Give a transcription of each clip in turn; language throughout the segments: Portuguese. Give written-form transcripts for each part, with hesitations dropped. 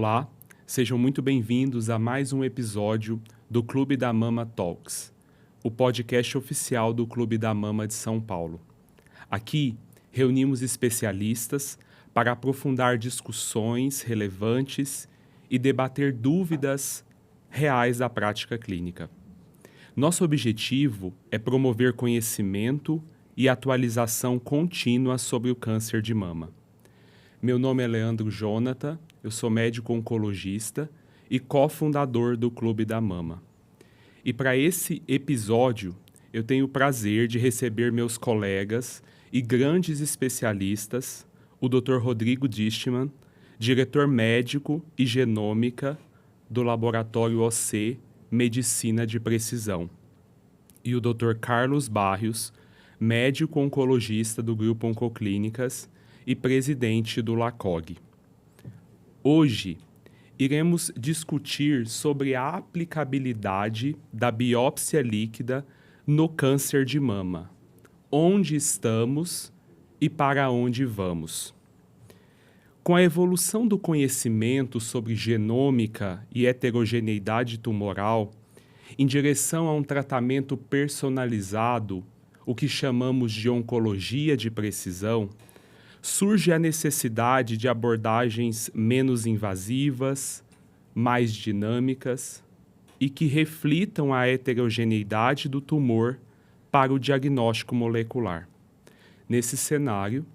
Olá, sejam muito bem-vindos a mais um episódio do Clube da Mama Talks, o podcast oficial do Clube da Mama de São Paulo. Aqui, reunimos especialistas para aprofundar discussões relevantes e debater dúvidas reais da prática clínica. Nosso objetivo é promover conhecimento e atualização contínua sobre o câncer de mama. Meu nome é Leandro Jonathan, eu sou médico oncologista e cofundador do Clube da Mama. E para esse episódio, eu tenho o prazer de receber meus colegas e grandes especialistas, o Dr. Rodrigo Distman, diretor médico e genômica do Laboratório OC Medicina de Precisão, e o Dr. Carlos Barrios, médico oncologista do Grupo Oncoclínicas e presidente do LACOG. Hoje, iremos discutir sobre a aplicabilidade da biópsia líquida no câncer de mama, onde estamos e para onde vamos. Com a evolução do conhecimento sobre genômica e heterogeneidade tumoral, em direção a um tratamento personalizado, o que chamamos de oncologia de precisão, surge a necessidade de abordagens menos invasivas, mais dinâmicas e que reflitam a heterogeneidade do tumor para o diagnóstico molecular. Nesse cenário,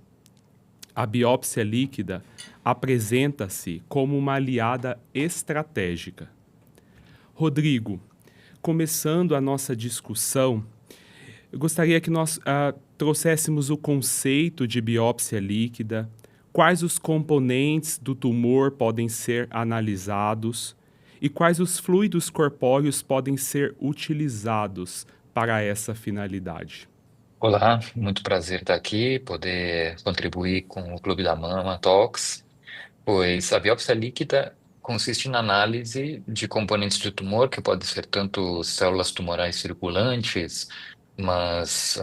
a biópsia líquida apresenta-se como uma aliada estratégica. Rodrigo, começando a nossa discussão, eu gostaria que nós trouxéssemos o conceito de biópsia líquida, quais os componentes do tumor podem ser analisados e quais os fluidos corpóreos podem ser utilizados para essa finalidade. Olá, muito prazer estar aqui, poder contribuir com o Clube da Mama Talks, pois a biópsia líquida consiste na análise de componentes do tumor, que podem ser tanto células tumorais circulantes, mas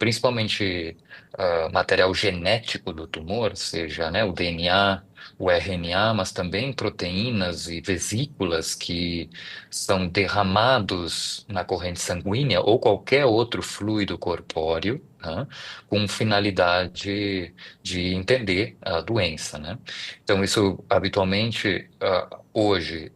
principalmente material genético do tumor, seja, né, o DNA, o RNA, mas também proteínas e vesículas que são derramados na corrente sanguínea ou qualquer outro fluido corpóreo, né, com finalidade de entender a doença, né? Então, isso habitualmente hoje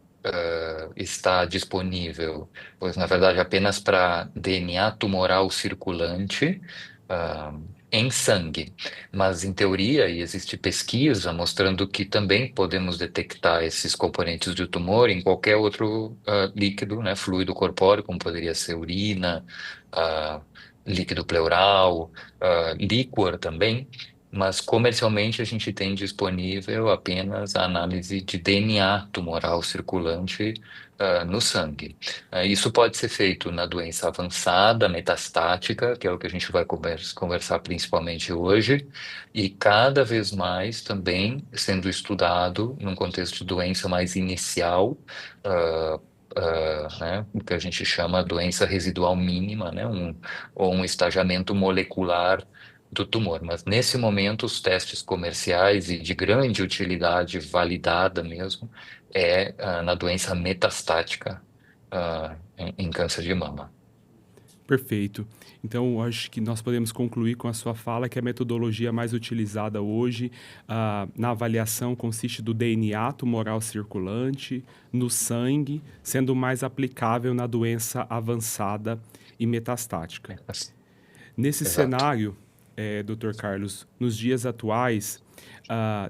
está disponível, pois na verdade apenas para DNA tumoral circulante ah, em sangue. Mas em teoria, e existe pesquisa mostrando que também podemos detectar esses componentes do tumor em qualquer outro líquido, né, fluido corpóreo, como poderia ser urina, ah, líquido pleural, líquor também. Mas comercialmente a gente tem disponível apenas a análise de DNA tumoral circulante no sangue. Isso pode ser feito na doença avançada, metastática, que é o que a gente vai conversar principalmente hoje, e cada vez mais também sendo estudado num contexto de doença mais inicial, né, o que a gente chama doença residual mínima, né, ou um estagiamento molecular do tumor. Mas nesse momento, os testes comerciais e de grande utilidade validada mesmo na doença metastática em câncer de mama. Perfeito. Então, acho que nós podemos concluir com a sua fala que a metodologia mais utilizada hoje na avaliação consiste do DNA tumoral circulante no sangue, sendo mais aplicável na doença avançada e metastática. Nesse Exato. cenário, Dr. Carlos, nos dias atuais,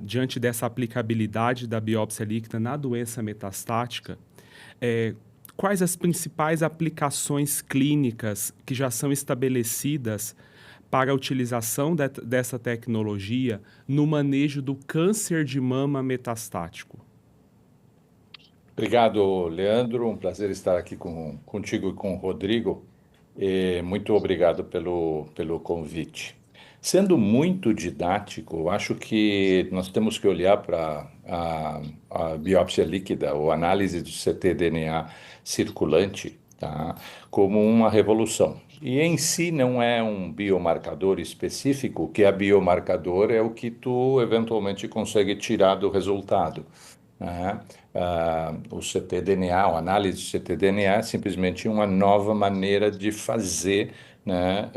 diante dessa aplicabilidade da biópsia líquida na doença metastática, quais as principais aplicações clínicas que já são estabelecidas para a utilização dessa tecnologia no manejo do câncer de mama metastático? Obrigado, Leandro. Um prazer estar aqui contigo e com o Rodrigo. Muito obrigado pelo convite. Sendo muito didático, eu acho que nós temos que olhar para a biópsia líquida ou análise do ctDNA circulante, tá, como uma revolução. E em si não é um biomarcador específico, que é biomarcador é o que tu eventualmente consegue tirar do resultado. Né? O ctDNA, a análise de ctDNA é simplesmente uma nova maneira de fazer, né,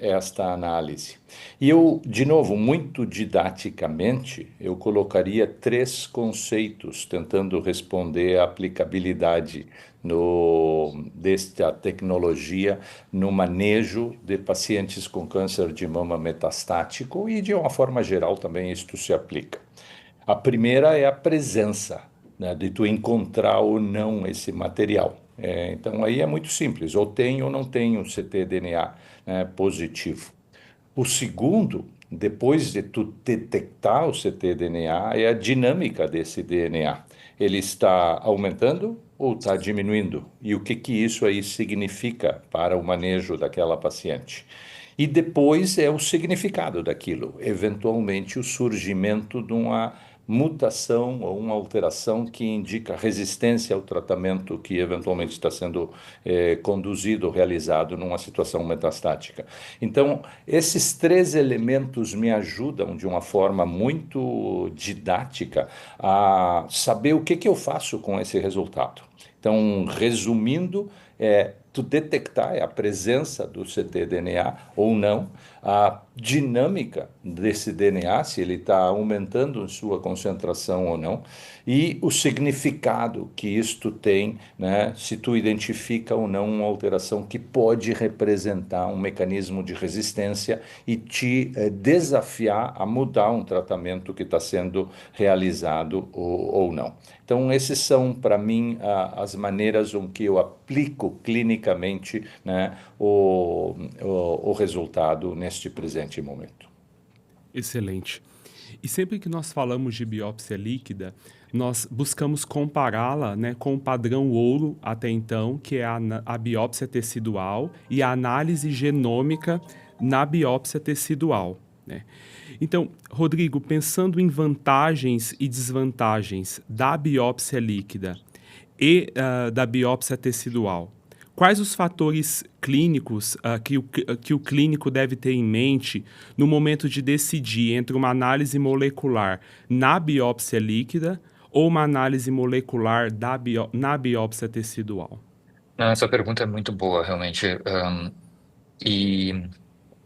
esta análise. E eu, de novo, muito didaticamente, eu colocaria três conceitos tentando responder à aplicabilidade desta tecnologia no manejo de pacientes com câncer de mama metastático e, de uma forma geral, também isto se aplica. A primeira é a presença, né, de tu encontrar ou não esse material. Então aí é muito simples, ou tem ou não tem um ctDNA, né, positivo. O segundo, depois de tu detectar o ctDNA, é a dinâmica desse DNA. Ele está aumentando ou está diminuindo? E o que que isso aí significa para o manejo daquela paciente? E depois é o significado daquilo, eventualmente o surgimento de uma mutação ou uma alteração que indica resistência ao tratamento que eventualmente está sendo conduzido, realizado numa situação metastática. Então, esses três elementos me ajudam de uma forma muito didática a saber o que que eu faço com esse resultado. Então, resumindo, tu detectar a presença do ctDNA ou não, a dinâmica desse DNA, se ele está aumentando em sua concentração ou não, e o significado que isto tem, né, se tu identifica ou não uma alteração que pode representar um mecanismo de resistência e te desafiar a mudar um tratamento que está sendo realizado ou não. Então, esses são, para mim, as maneiras com que eu aplico clinicamente, né, o resultado neste presente momento. Excelente. E sempre que nós falamos de biópsia líquida, nós buscamos compará-la, né, com o padrão ouro até então, que é a biópsia tecidual e a análise genômica na biópsia tecidual, né? Então, Rodrigo, pensando em vantagens e desvantagens da biópsia líquida e da biópsia tecidual, quais os fatores clínicos que o clínico deve ter em mente no momento de decidir entre uma análise molecular na biópsia líquida ou uma análise molecular na biópsia tecidual? Não, essa pergunta é muito boa, realmente. E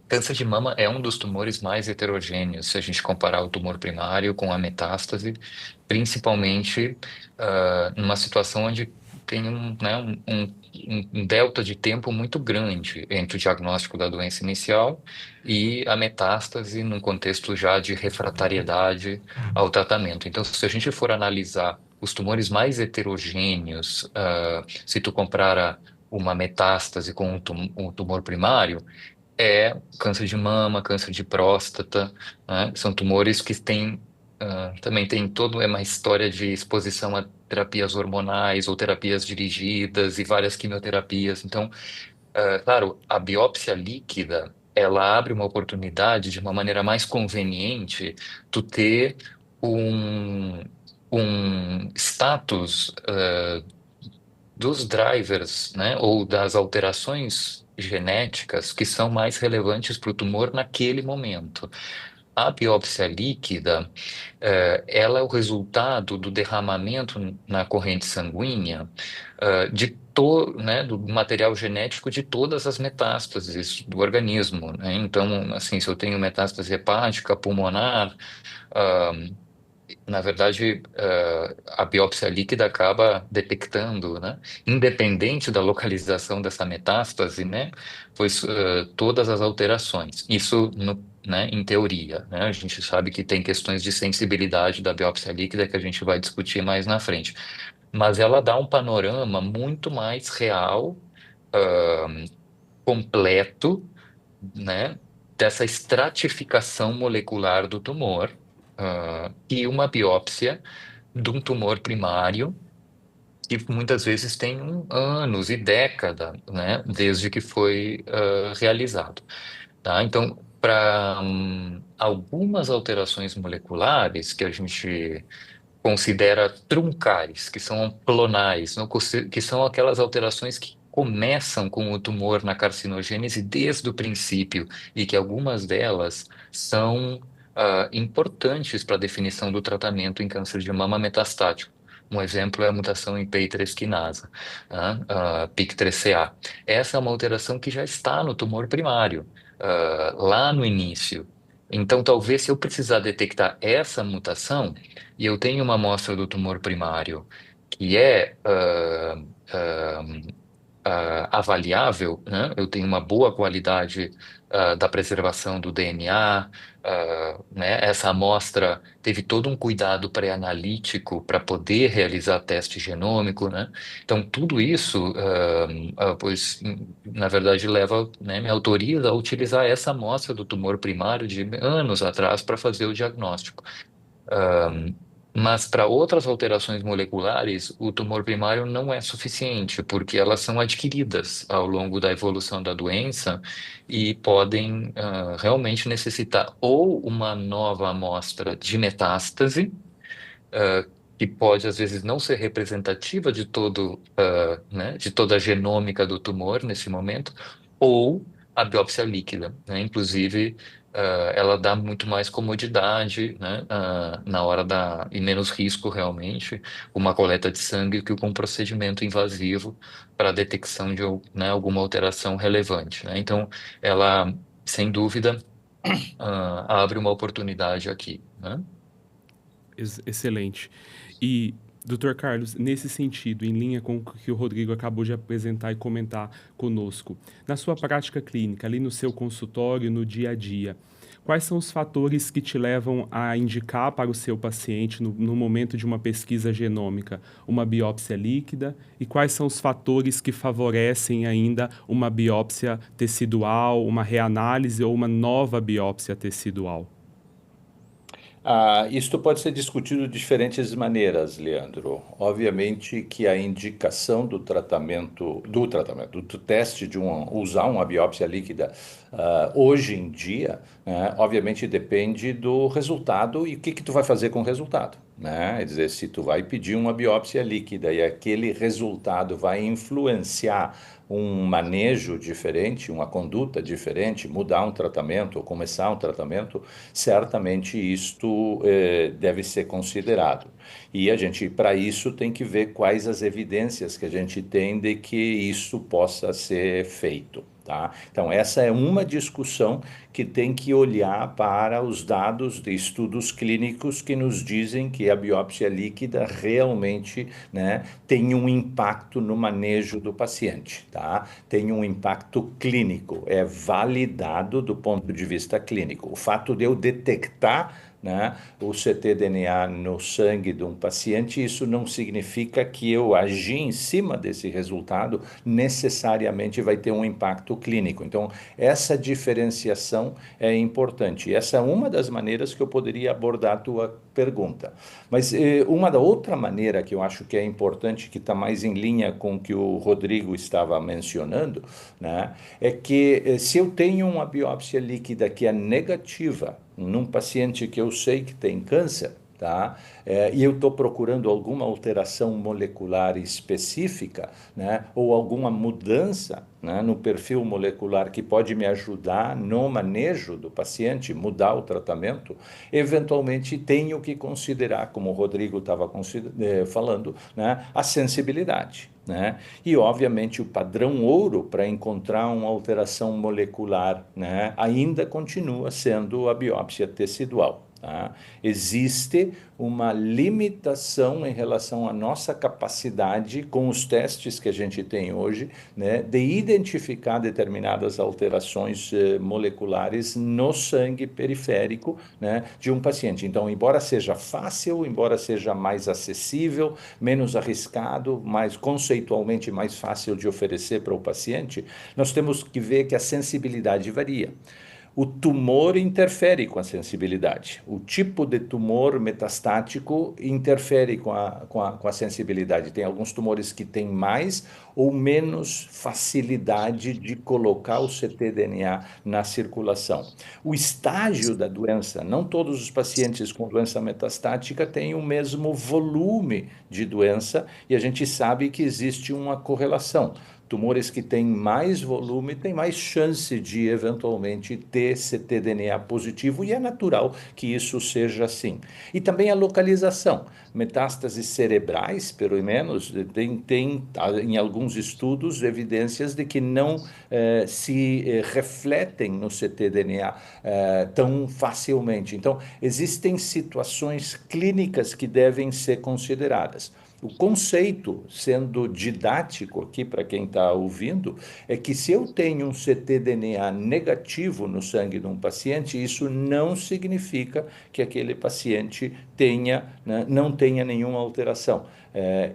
câncer de mama é um dos tumores mais heterogêneos, se a gente comparar o tumor primário com a metástase, principalmente numa situação onde tem um delta de tempo muito grande entre o diagnóstico da doença inicial e a metástase, num contexto já de refratariedade ao tratamento. Então, se a gente for analisar os tumores mais heterogêneos, se tu compara uma metástase com um tumor primário, é câncer de mama, câncer de próstata, né? São tumores que têm, também tem toda uma história de exposição a terapias hormonais ou terapias dirigidas e várias quimioterapias. Então, claro, a biópsia líquida, ela abre uma oportunidade de uma maneira mais conveniente tu ter um, um status, dos drivers, né, ou das alterações genéticas que são mais relevantes para o tumor naquele momento. A biópsia líquida, ela é o resultado do derramamento na corrente sanguínea, né, do material genético de todas as metástases do organismo, né? Então, assim, se eu tenho metástase hepática, pulmonar, na verdade, a biópsia líquida acaba detectando, né, independente da localização dessa metástase, né, pois todas as alterações. Isso, né, em teoria, né, a gente sabe que tem questões de sensibilidade da biópsia líquida que a gente vai discutir mais na frente, mas ela dá um panorama muito mais real, completo, né, dessa estratificação molecular do tumor, e uma biópsia de um tumor primário que muitas vezes tem anos e década, né, desde que foi realizado, tá? Então, para algumas alterações moleculares que a gente considera truncares, que são clonais, que são aquelas alterações que começam com o tumor na carcinogênese desde o princípio e que algumas delas são importantes para a definição do tratamento em câncer de mama metastático. Um exemplo é a mutação em PI3 quinasa, PIK3CA. Essa é uma alteração que já está no tumor primário, lá no início. Então, talvez se eu precisar detectar essa mutação, e eu tenho uma amostra do tumor primário que é avaliável, né? Eu tenho uma boa qualidade da preservação do DNA, né? Essa amostra teve todo um cuidado pré-analítico para poder realizar teste genômico, né? Então, tudo isso, pois, na verdade, leva, né, me autoriza a utilizar essa amostra do tumor primário de anos atrás para fazer o diagnóstico. Mas para outras alterações moleculares, o tumor primário não é suficiente, porque elas são adquiridas ao longo da evolução da doença e podem realmente necessitar ou uma nova amostra de metástase, ah, que pode às vezes não ser representativa de né, de toda a genômica do tumor nesse momento, ou a biópsia líquida, né? Inclusive, ela dá muito mais comodidade, né, na hora e menos risco realmente, uma coleta de sangue que com um procedimento invasivo para a detecção de, né, alguma alteração relevante, né? Então, ela, sem dúvida, abre uma oportunidade aqui, né? Excelente. E, Dr. Carlos, nesse sentido, em linha com o que o Rodrigo acabou de apresentar e comentar conosco, na sua prática clínica, ali no seu consultório, no dia a dia, quais são os fatores que te levam a indicar para o seu paciente, no momento de uma pesquisa genômica, uma biópsia líquida? E quais são os fatores que favorecem ainda uma biópsia tecidual, uma reanálise ou uma nova biópsia tecidual? Isto pode ser discutido de diferentes maneiras, Leandro. Obviamente que a indicação do teste usar uma biópsia líquida, hoje em dia, né, obviamente depende do resultado e o que que tu vai fazer com o resultado, né? Quer dizer, se tu vai pedir uma biópsia líquida e aquele resultado vai influenciar um manejo diferente, uma conduta diferente, mudar um tratamento ou começar um tratamento, certamente isto deve ser considerado. E a gente, para isso, tem que ver quais as evidências que a gente tem de que isso possa ser feito. Tá? Então, essa é uma discussão que tem que olhar para os dados de estudos clínicos que nos dizem que a biópsia líquida realmente, né, tem um impacto no manejo do paciente, tá? Tem um impacto clínico, é validado do ponto de vista clínico. O fato de eu detectar, né, o ctDNA no sangue de um paciente, isso não significa que eu agir em cima desse resultado necessariamente vai ter um impacto clínico. Então, essa diferenciação é importante. E essa é uma das maneiras que eu poderia abordar a tua pergunta. Mas uma da outra maneira que eu acho que é importante, que está mais em linha com o que o Rodrigo estava mencionando, né, é que se eu tenho uma biópsia líquida que é negativa, num paciente que eu sei que tem câncer, tá? E eu estou procurando alguma alteração molecular específica, né? Ou alguma mudança, né, no perfil molecular que pode me ajudar no manejo do paciente, mudar o tratamento, eventualmente tenho que considerar, como o Rodrigo estava falando, né, a sensibilidade. Né? E, obviamente, o padrão ouro para encontrar uma alteração molecular, né, ainda continua sendo a biópsia tecidual. Tá? Existe uma limitação em relação à nossa capacidade, com os testes que a gente tem hoje, né, de identificar determinadas alterações moleculares no sangue periférico, né, de um paciente. Então, embora seja fácil, embora seja mais acessível, menos arriscado, mais conceitualmente mais fácil de oferecer para o paciente, nós temos que ver que a sensibilidade varia. O tumor interfere com a sensibilidade. O tipo de tumor metastático interfere com a sensibilidade. Tem alguns tumores que têm mais ou menos facilidade de colocar o ctDNA na circulação. O estágio da doença, não todos os pacientes com doença metastática têm o mesmo volume de doença e a gente sabe que existe uma correlação. tumores que têm mais volume têm mais chance de eventualmente ter ctDNA positivo, e é natural que isso seja assim. E também a localização. Metástases cerebrais, pelo menos, tem em alguns estudos evidências de que não se refletem no ctDNA tão facilmente. Então, existem situações clínicas que devem ser consideradas. O conceito, sendo didático aqui para quem está ouvindo, é que se eu tenho um ctDNA negativo no sangue de um paciente, isso não significa que aquele paciente tenha, né, não tenha nenhuma alteração.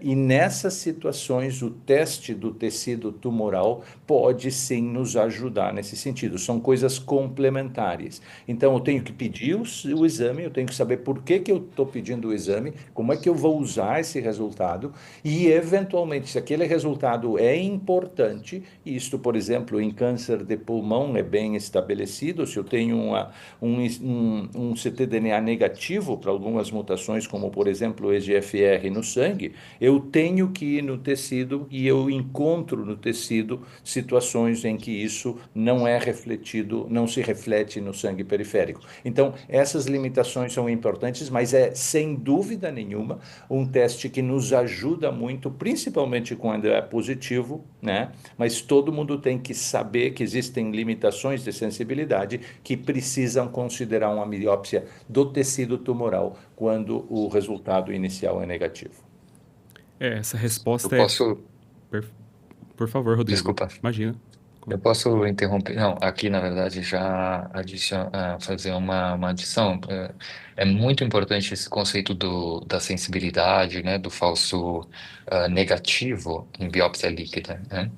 E nessas situações, o teste do tecido tumoral pode sim nos ajudar nesse sentido. São coisas complementares. Então, eu tenho que pedir o exame, eu tenho que saber por que eu estou pedindo o exame, como é que eu vou usar esse resultado e, eventualmente, se aquele resultado é importante, isto, por exemplo, em câncer de pulmão é bem estabelecido, se eu tenho um ctDNA negativo para algumas mutações, como, por exemplo, o EGFR no sangue, eu tenho que ir no tecido e eu encontro no tecido situações em que isso não é refletido, não se reflete no sangue periférico. Então, essas limitações são importantes, mas é, sem dúvida nenhuma, um teste que nos ajuda muito, principalmente quando é positivo, né? Mas todo mundo tem que saber que existem limitações de sensibilidade que precisam considerar uma biópsia do tecido tumoral quando o resultado inicial é negativo. Essa Eu resposta é. posso, per- Por favor, Rodrigo. desculpa, Imagina. eu posso interromper? Não, aqui na verdade já fazer uma adição. É muito importante esse conceito da sensibilidade, né, do falso negativo em biópsia líquida, né?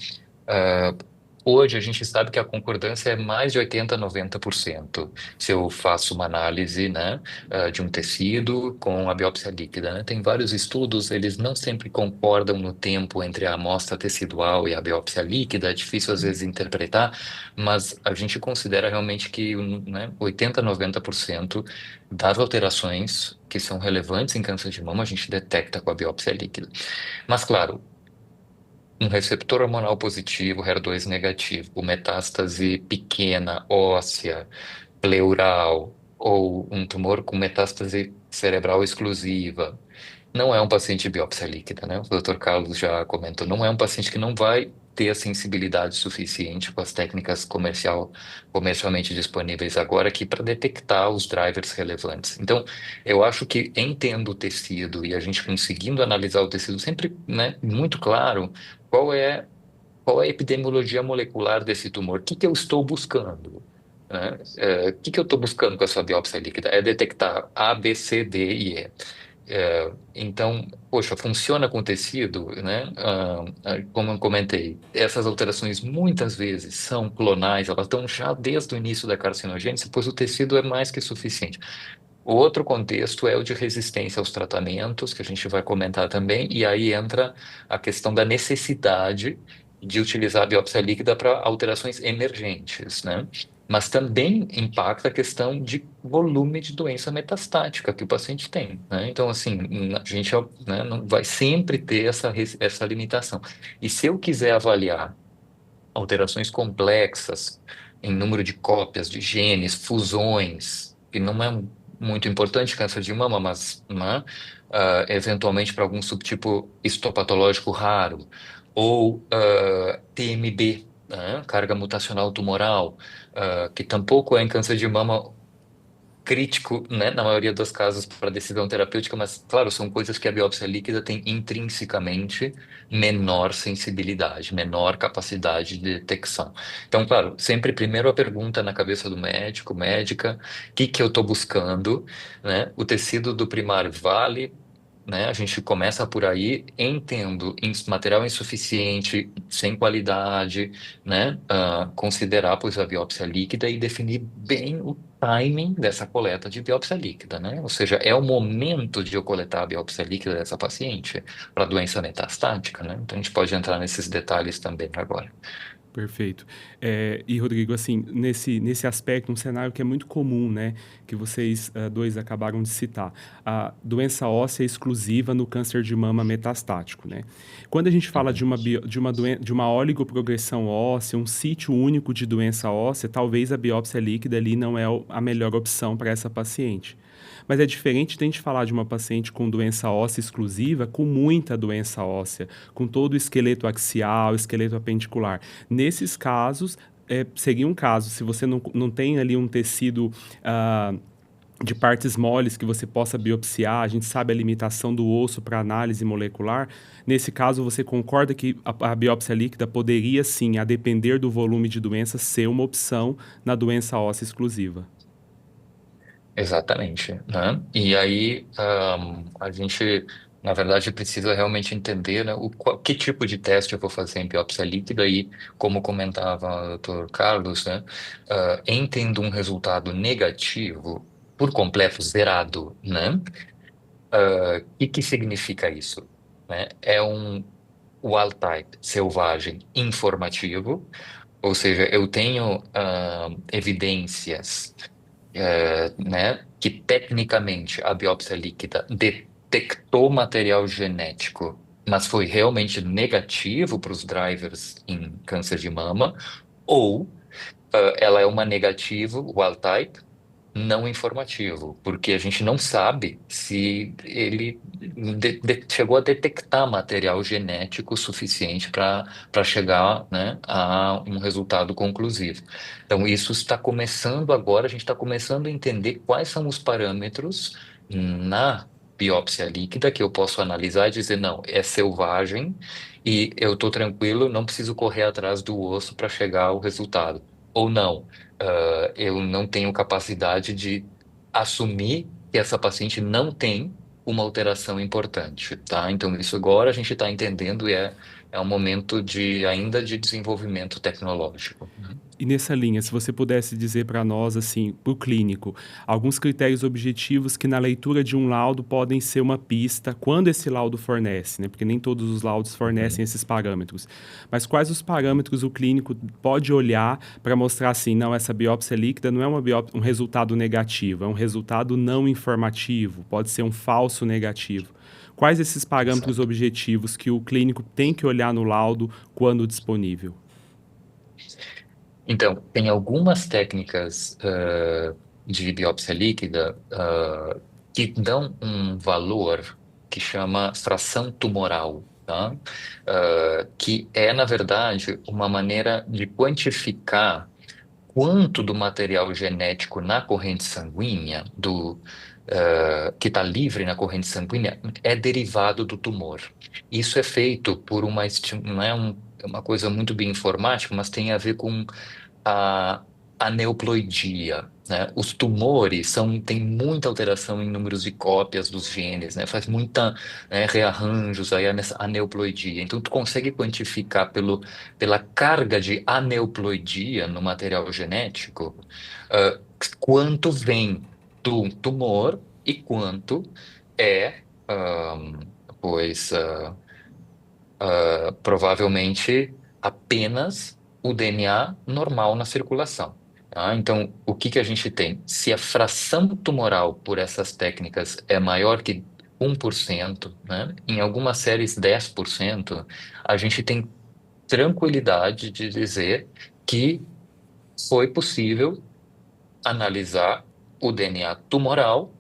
Ah, Hoje a gente sabe que a concordância é mais de 80, 90%. Se eu faço uma análise, né, de um tecido com a biópsia líquida, né? Tem vários estudos, eles não sempre concordam no tempo entre a amostra tecidual e a biópsia líquida, é difícil às vezes interpretar, mas a gente considera realmente que, né, 80, 90% das alterações que são relevantes em câncer de mama a gente detecta com a biópsia líquida. Mas claro, um receptor hormonal positivo, HER2 negativo, metástase pequena, óssea, pleural, ou um tumor com metástase cerebral exclusiva. Não é um paciente de biópsia líquida, né? O Dr. Carlos já comentou, não é um paciente que não vai ter a sensibilidade suficiente com as técnicas comercialmente disponíveis agora aqui para detectar os drivers relevantes. Então, eu acho que entendo o tecido e a gente conseguindo analisar o tecido sempre, né, muito claro qual é qual é a epidemiologia molecular desse tumor, o que que eu estou buscando, né? O que que eu estou buscando com essa biópsia líquida? É detectar A, B, C, D e E. Então, poxa, funciona com tecido, né? Como eu comentei, essas alterações muitas vezes são clonais, elas estão já desde o início da carcinogênese, pois o tecido é mais que suficiente. O outro contexto é o de resistência aos tratamentos, que a gente vai comentar também, e aí entra a questão da necessidade de utilizar a biópsia líquida para alterações emergentes, né? Mas também impacta a questão de volume de doença metastática que o paciente tem, né? Então, assim, a gente, né, não vai sempre ter essa limitação. E se eu quiser avaliar alterações complexas em número de cópias de genes, fusões, que não é muito importante câncer de mama, mas né, eventualmente para algum subtipo histopatológico raro, ou TMB, né, carga mutacional tumoral, que tampouco é em câncer de mama crítico, né, na maioria dos casos para decisão terapêutica, mas claro, são coisas que a biópsia líquida tem intrinsecamente menor sensibilidade, menor capacidade de detecção. Então, claro, sempre primeiro a pergunta na cabeça do médico, médica, o que que eu estou buscando, né? O tecido do primário vale, né? A gente começa por aí, entendo material insuficiente, sem qualidade, né? Considerar, pois, a biópsia líquida e definir bem o timing dessa coleta de biópsia líquida, né? Ou seja, é o momento de eu coletar a biópsia líquida dessa paciente para doença metastática, né? Então a gente pode entrar nesses detalhes também agora. Perfeito. E, Rodrigo, assim, nesse aspecto, um cenário que é muito comum, né, que vocês dois acabaram de citar, a doença óssea exclusiva no câncer de mama metastático, né? Quando a gente fala de Uhum. de uma oligoprogressão óssea, um sítio único de doença óssea, talvez a biópsia líquida ali não é a melhor opção para essa paciente. Mas é diferente de a gente falar de uma paciente com doença óssea exclusiva, com muita doença óssea, com todo o esqueleto axial, esqueleto apendicular. Nesses casos, seria um caso, se você não tem ali um tecido de partes moles que você possa biopsiar, a gente sabe a limitação do osso para análise molecular. Nesse caso, você concorda que a biópsia líquida poderia, sim, a depender do volume de doença, ser uma opção na doença óssea exclusiva? Exatamente, né? E aí a gente, na verdade, precisa realmente entender, né, que tipo de teste eu vou fazer em biópsia líquida e, como comentava o doutor Carlos, né, em tendo um resultado negativo, por completo, zerado, né? O que significa isso? Né? É um wild type selvagem informativo, ou seja, eu tenho evidências né, que tecnicamente a biópsia líquida detectou material genético, mas foi realmente negativo para os drivers em câncer de mama, ou ela é uma negativo, wild type, não informativo, porque a gente não sabe se ele chegou a detectar material genético suficiente para chegar, né, a um resultado conclusivo. Então, isso está começando agora, a gente está começando a entender quais são os parâmetros na biópsia líquida que eu posso analisar e dizer, não, é selvagem e eu estou tranquilo, não preciso correr atrás do osso para chegar ao resultado. Ou não, eu não tenho capacidade de assumir que essa paciente não tem uma alteração importante, tá? Então, isso agora a gente está entendendo e é um momento ainda de desenvolvimento tecnológico, né? E nessa linha, se você pudesse dizer para nós, assim, para o clínico, alguns critérios objetivos que na leitura de um laudo podem ser uma pista, quando esse laudo fornece, né? Porque nem todos os laudos fornecem Uhum. esses parâmetros. Mas quais os parâmetros o clínico pode olhar para mostrar assim, não, essa biópsia líquida não é um resultado negativo, é um resultado não informativo, pode ser um falso negativo. Quais esses parâmetros Exato. objetivos que o clínico tem que olhar no laudo quando disponível? Então, tem algumas técnicas de biópsia líquida que dão um valor que chama fração tumoral, tá? Que é, na verdade, uma maneira de quantificar quanto do material genético na corrente sanguínea, que está livre na corrente sanguínea, é derivado do tumor. Isso é feito por não é é uma coisa muito bem informática, mas tem a ver com a aneuploidia, né? Os tumores têm muita alteração em números de cópias dos genes, né? Faz muita, né, rearranjos aí nessa aneuploidia. Então, tu consegue quantificar pela carga de aneuploidia no material genético, ah, quanto vem do tumor e quanto é, ah, pois, provavelmente apenas o DNA normal na circulação. Tá? Então, o que que a gente tem? Se a fração tumoral por essas técnicas é maior que 1%, né? Em algumas séries 10%, a gente tem tranquilidade de dizer que foi possível analisar o DNA tumoral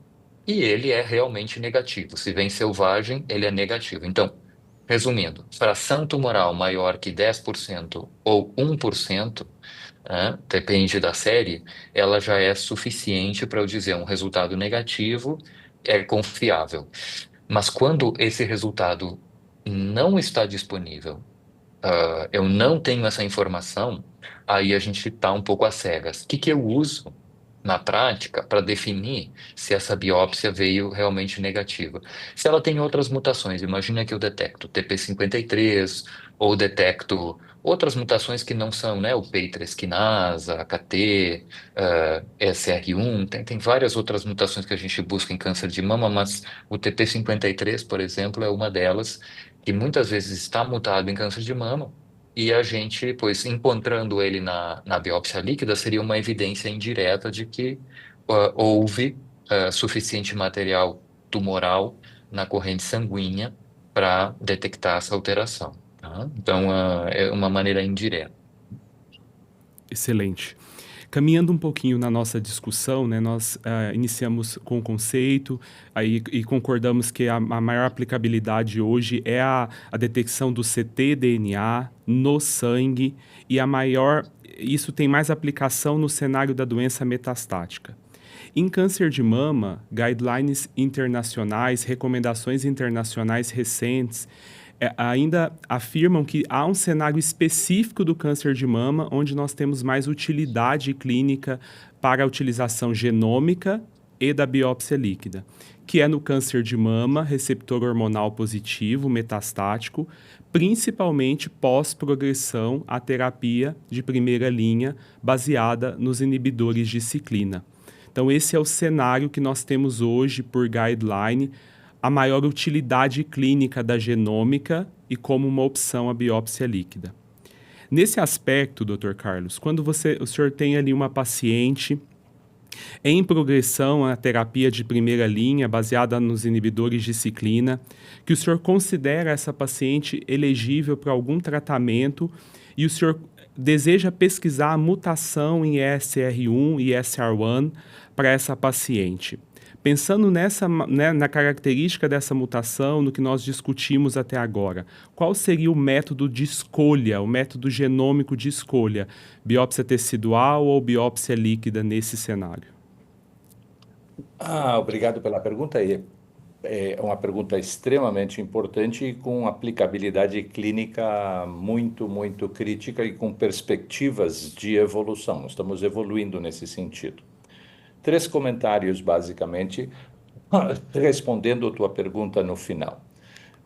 e ele é realmente negativo. Se vem selvagem, ele é negativo. Então, resumindo, fração tumoral maior que 10% ou 1%, né, depende da série, ela já é suficiente para eu dizer um resultado negativo é confiável. Mas quando esse resultado não está disponível, eu não tenho essa informação, aí a gente está um pouco às cegas. O que que eu uso na prática para definir se essa biópsia veio realmente negativa? Se ela tem outras mutações, imagina que eu detecto TP53 ou detecto outras mutações que não são, né, o P3 quinasa, AKT, SR1, tem várias outras mutações que a gente busca em câncer de mama, mas o TP53, por exemplo, é uma delas que muitas vezes está mutado em câncer de mama. e a gente, pois, encontrando ele na biópsia líquida, seria uma evidência indireta de que houve suficiente material tumoral na corrente sanguínea para detectar essa alteração, tá? Então, é uma maneira indireta. Excelente. Caminhando um pouquinho na nossa discussão, né, nós iniciamos com o conceito e concordamos que a maior aplicabilidade hoje é a detecção do ctDNA no sangue e isso tem mais aplicação no cenário da doença metastática. Em câncer de mama, guidelines internacionais, recomendações internacionais recentes ainda afirmam que há um cenário específico do câncer de mama onde nós temos mais utilidade clínica para a utilização genômica e da biópsia líquida, que é no câncer de mama, receptor hormonal positivo, metastático, principalmente pós-progressão à terapia de primeira linha baseada nos inibidores de ciclina. Então, esse é o cenário que nós temos hoje por guideline, a maior utilidade clínica da genômica e como uma opção a biópsia líquida. Nesse aspecto, Dr. Carlos, quando o senhor tem ali uma paciente em progressão à terapia de primeira linha, baseada nos inibidores de ciclina, que o senhor considera essa paciente elegível para algum tratamento e o senhor deseja pesquisar a mutação em ESR1 e ESR1 para essa paciente. Pensando na característica dessa mutação, no que nós discutimos até agora, qual seria o método de escolha, o método genômico de escolha? Biópsia tecidual ou biópsia líquida nesse cenário? Obrigado pela pergunta. É uma pergunta extremamente importante e com aplicabilidade clínica muito, muito crítica e com perspectivas de evolução. Estamos evoluindo nesse sentido. 3 comentários, basicamente, respondendo a tua pergunta no final.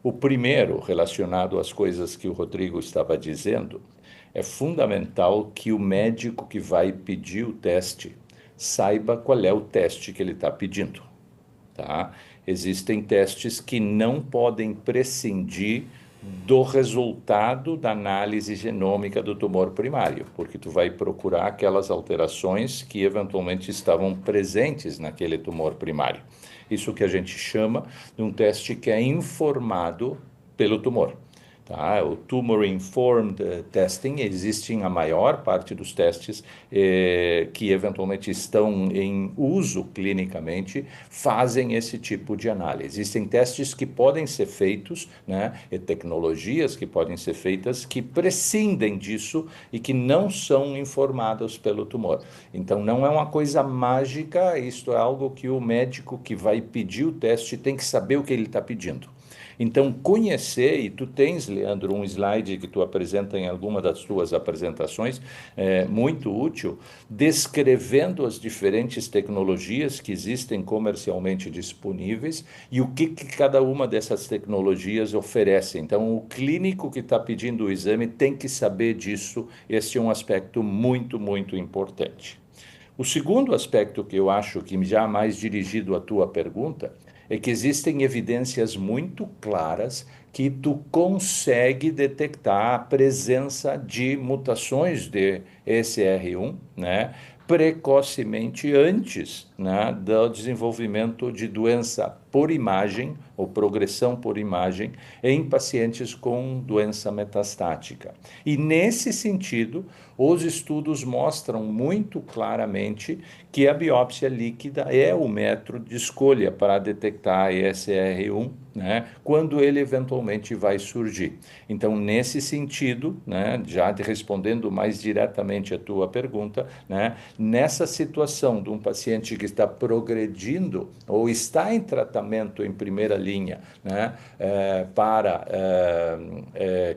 O primeiro, relacionado às coisas que o Rodrigo estava dizendo, é fundamental que o médico que vai pedir o teste saiba qual é o teste que ele está pedindo, tá? Existem testes que não podem prescindir do resultado da análise genômica do tumor primário, porque tu vai procurar aquelas alterações que eventualmente estavam presentes naquele tumor primário. Isso que a gente chama de um teste que é informado pelo tumor. Tá? O Tumor Informed Testing, existem a maior parte dos testes que eventualmente estão em uso clinicamente, fazem esse tipo de análise. Existem testes que podem ser feitos, né, e tecnologias que podem ser feitas que prescindem disso e que não são informadas pelo tumor. Então, não é uma coisa mágica, isto é algo que o médico que vai pedir o teste tem que saber o que ele está pedindo. Então, conhecer, e tu tens, Leandro, um slide que tu apresenta em alguma das tuas apresentações, muito útil, descrevendo as diferentes tecnologias que existem comercialmente disponíveis e o que cada uma dessas tecnologias oferece. Então, o clínico que está pedindo o exame tem que saber disso, esse é um aspecto muito, muito importante. O segundo aspecto que eu acho que já mais dirigido à tua pergunta é que existem evidências muito claras que tu consegue detectar a presença de mutações de ESR1, né, precocemente antes, né, do desenvolvimento de doença por imagem ou progressão por imagem em pacientes com doença metastática. E nesse sentido, os estudos mostram muito claramente que a biópsia líquida é o método de escolha para detectar ESR1, né, quando ele eventualmente vai surgir. Então, nesse sentido, né, já respondendo mais diretamente a tua pergunta, né, nessa situação de um paciente que está progredindo ou está em tratamento em primeira linha, né, para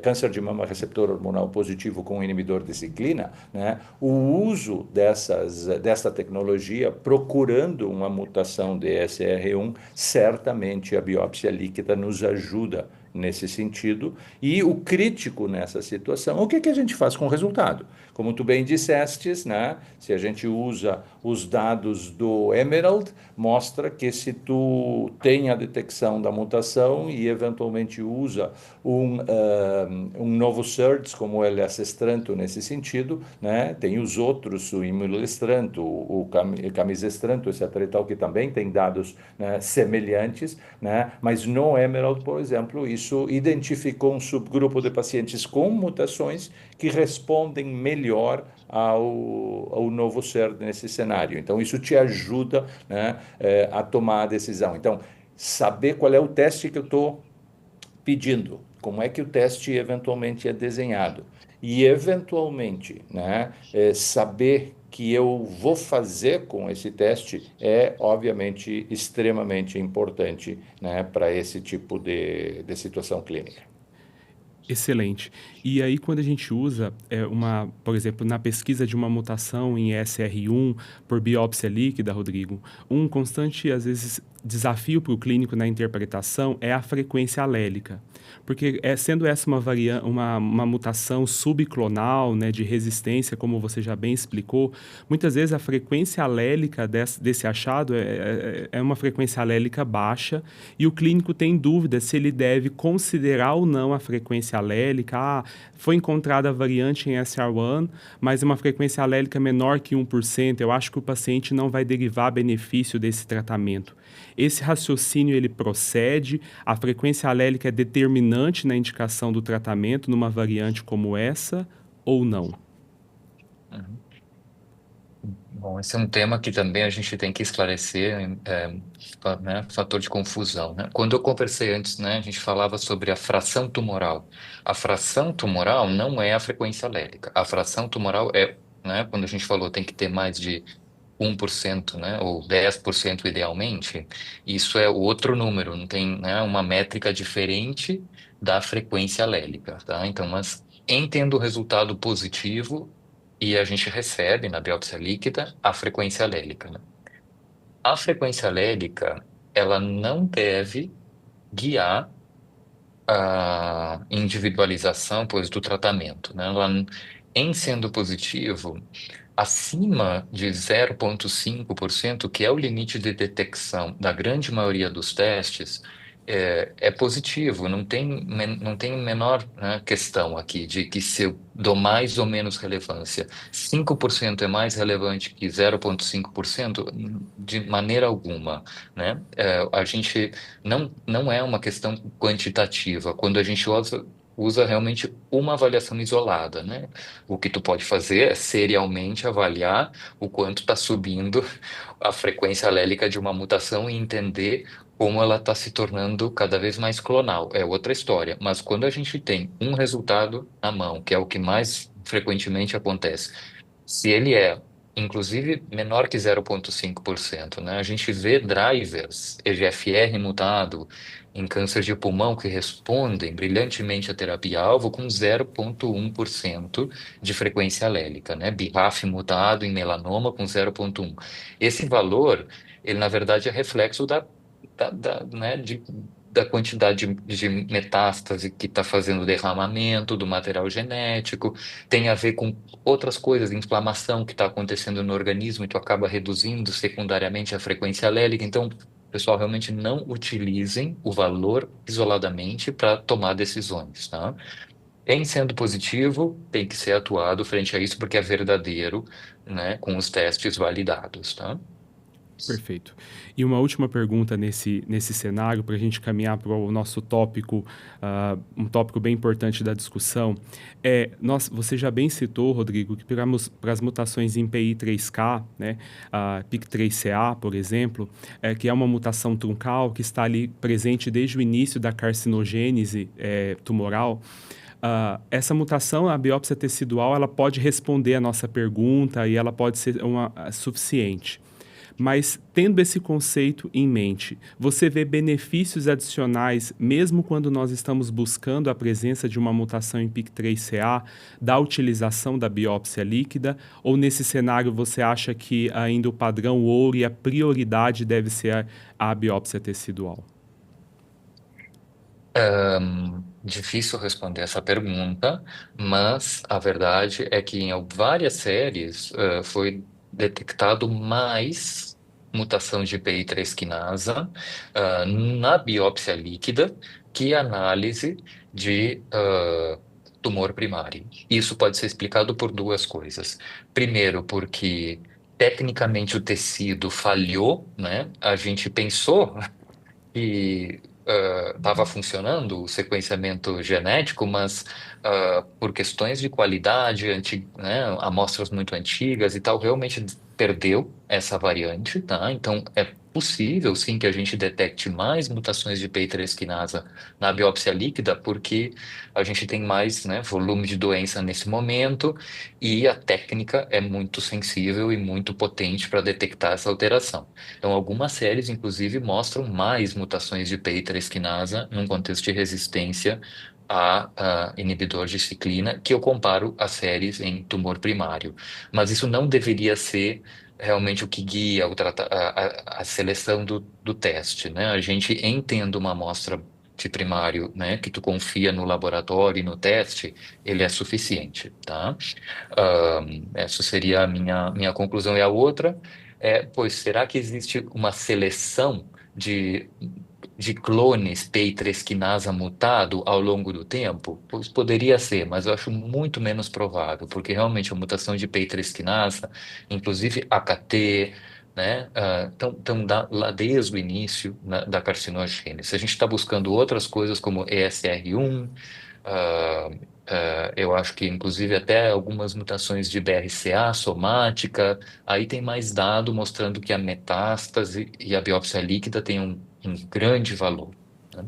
câncer de mama receptor hormonal positivo com inibidor de ciclina, né, o uso dessa tecnologia procurando uma mutação de ESR1, certamente a biópsia líquida nos ajuda nesse sentido. E o crítico nessa situação, o que que a gente faz com o resultado? Como tu bem dissestes, né? Se a gente usa os dados do Emerald, mostra que se tu tem a detecção da mutação e eventualmente usa um novo search, como o LS-estranto nesse sentido, né? Tem os outros, o imulestranto, o camisestranto, etc. e tal, que também tem dados, né, semelhantes, né? Mas no Emerald, por exemplo, isso identificou um subgrupo de pacientes com mutações que respondem melhor ao novo ser nesse cenário. Então, isso te ajuda, né, a tomar a decisão. Então, saber qual é o teste que eu estou pedindo, como é que o teste eventualmente é desenhado e, eventualmente, né, saber que eu vou fazer com esse teste é, obviamente, extremamente importante, né, para esse tipo de situação clínica. Excelente. E aí, quando a gente usa por exemplo, na pesquisa de uma mutação em SR1 por biópsia líquida, Rodrigo, um constante, às vezes, desafio para o clínico na interpretação é a frequência alélica. Porque, sendo essa uma mutação subclonal, né, de resistência, como você já bem explicou, muitas vezes a frequência alélica desse achado é uma frequência alélica baixa e o clínico tem dúvida se ele deve considerar ou não a frequência alélica. Foi encontrada a variante em SR1, mas uma frequência alélica menor que 1%. Eu acho que o paciente não vai derivar benefício desse tratamento. Esse raciocínio, ele procede? A frequência alélica é determinante na indicação do tratamento numa variante como essa ou não? Uhum. Bom, esse é um tema que também a gente tem que esclarecer, né, fator de confusão, né? Quando eu conversei antes, né, a gente falava sobre a fração tumoral. A fração tumoral não é a frequência alélica. A fração tumoral é, né, quando a gente falou tem que ter mais de 1%, né, ou 10% idealmente, isso é outro número, não tem, né, uma métrica diferente da frequência alélica, tá? Então, mas em tendo o resultado positivo, e a gente recebe na biópsia líquida a frequência alélica, né? A frequência alélica, ela não deve guiar a individualização, pois, do tratamento, né? Ela, em sendo positivo, acima de 0,5%, que é o limite de detecção da grande maioria dos testes, é positivo, não tem menor, né, questão aqui de que se eu dou mais ou menos relevância. 5% é mais relevante que 0,5%? De maneira alguma, né? A gente não é uma questão quantitativa. Quando a gente usa realmente uma avaliação isolada, né? O que tu pode fazer é serialmente avaliar o quanto está subindo a frequência alélica de uma mutação e entender como ela está se tornando cada vez mais clonal. É outra história. Mas quando a gente tem um resultado na mão, que é o que mais frequentemente acontece, se ele é, inclusive, menor que 0,5%, né? A gente vê drivers EGFR mutado em câncer de pulmão que respondem brilhantemente à terapia-alvo com 0,1% de frequência alélica, né? BRAF mutado em melanoma com 0,1. Esse valor, ele na verdade é reflexo né, da quantidade de metástase que está fazendo derramamento do material genético, tem a ver com outras coisas, inflamação que está acontecendo no organismo e tu acaba reduzindo secundariamente a frequência alélica. Então, pessoal, realmente não utilizem o valor isoladamente para tomar decisões, tá? Em sendo positivo, tem que ser atuado frente a isso porque é verdadeiro, né, com os testes validados, tá? Perfeito. E uma última pergunta nesse cenário, para a gente caminhar para o nosso tópico, um tópico bem importante da discussão, você já bem citou, Rodrigo, que para as mutações em PI3K, né, PIK3CA, por exemplo, que é uma mutação truncal que está ali presente desde o início da carcinogênese tumoral. Essa mutação, a biópsia tecidual, ela pode responder a nossa pergunta e ela pode ser suficiente. Mas, tendo esse conceito em mente, você vê benefícios adicionais, mesmo quando nós estamos buscando a presença de uma mutação em PIK3CA, da utilização da biópsia líquida? Ou nesse cenário você acha que ainda o padrão ouro e a prioridade deve ser a biópsia tecidual? Difícil responder essa pergunta, mas a verdade é que em várias séries foi detectado mais mutação de PI3 quinasa na biópsia líquida que análise de tumor primário. Isso pode ser explicado por duas coisas. Primeiro, porque tecnicamente o tecido falhou, né? A gente pensou que estava funcionando o sequenciamento genético, mas por questões de qualidade, né, amostras muito antigas e tal, realmente perdeu essa variante, tá? Então é possível, sim, que a gente detecte mais mutações de PI3 quinasa na biópsia líquida, porque a gente tem mais, né, volume de doença nesse momento e a técnica é muito sensível e muito potente para detectar essa alteração. Então, algumas séries, inclusive, mostram mais mutações de PI3 quinasa num contexto de resistência a inibidor de ciclina, que eu comparo a séries em tumor primário. Mas isso não deveria ser realmente o que guia a seleção do teste, né? A gente entende uma amostra de primário, né, que tu confia no laboratório e no teste, ele é suficiente, tá? Essa seria a minha conclusão. E a outra pois será que existe uma seleção de clones PI3 quinasa mutado ao longo do tempo? Pois poderia ser, mas eu acho muito menos provável, porque realmente a mutação de PI3 quinasa, inclusive AKT, né, estão lá desde o início da carcinogênese. A gente está buscando outras coisas como ESR1, ah, eu acho que inclusive até algumas mutações de BRCA somática, aí tem mais dado mostrando que a metástase e a biópsia líquida têm um grande valor, né?